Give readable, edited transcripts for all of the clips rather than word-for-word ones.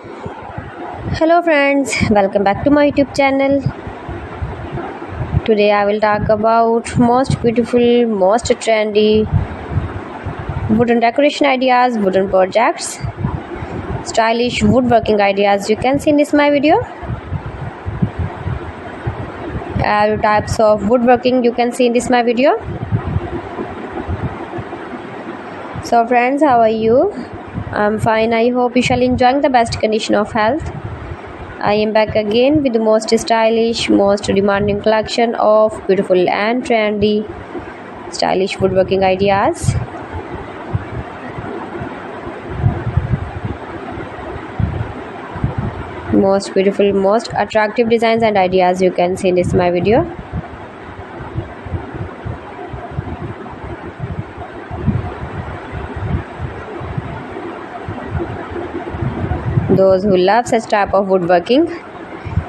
Hello friends, welcome back to my YouTube channel. Today I will talk about most beautiful, most trendy wooden decoration ideas, wooden projects, stylish woodworking ideas you can see in this my video. All types of woodworking you can see in this my video. So friends, how are you? I'm fine. I hope you shall enjoying the best condition of health. I am back again with the most stylish, most demanding collection of beautiful and trendy stylish woodworking ideas. Most beautiful, most attractive designs and ideas you can see in this my video. Those who love such type of woodworking,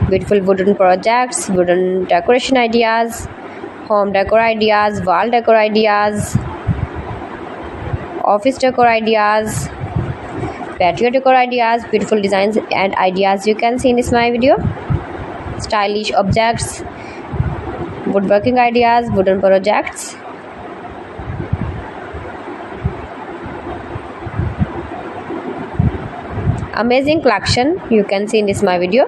beautiful wooden projects, wooden decoration ideas, home decor ideas, wall decor ideas, office decor ideas, patio decor ideas, beautiful designs and ideas you can see in this my video. Stylish objects, woodworking ideas, wooden projects. Amazing collection you can see in this my video.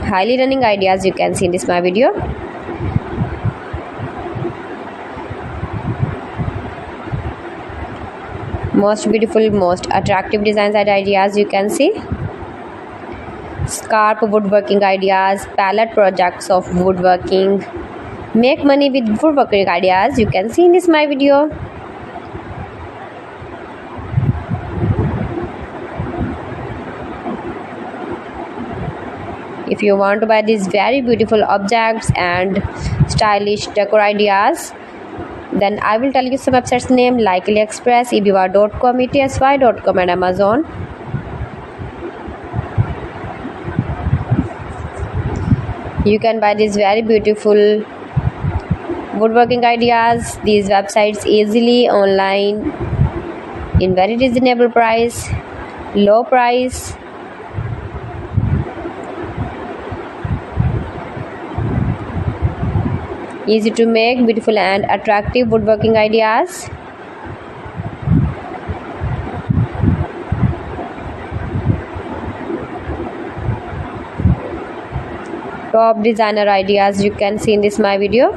Highly running ideas you can see in this my video. Most beautiful, most attractive designs and ideas you can see. Scarp woodworking ideas, palette projects of woodworking. Make money with woodworking ideas you can see in this my video. If you want to buy these very beautiful objects and stylish decor ideas, then I will tell you some websites name like AliExpress, eBay.com, ETSY.com and Amazon. You can buy these very beautiful woodworking ideas, these websites easily online in very reasonable price, low price. Easy to make, beautiful and attractive woodworking ideas. Top designer ideas you can see in this my video.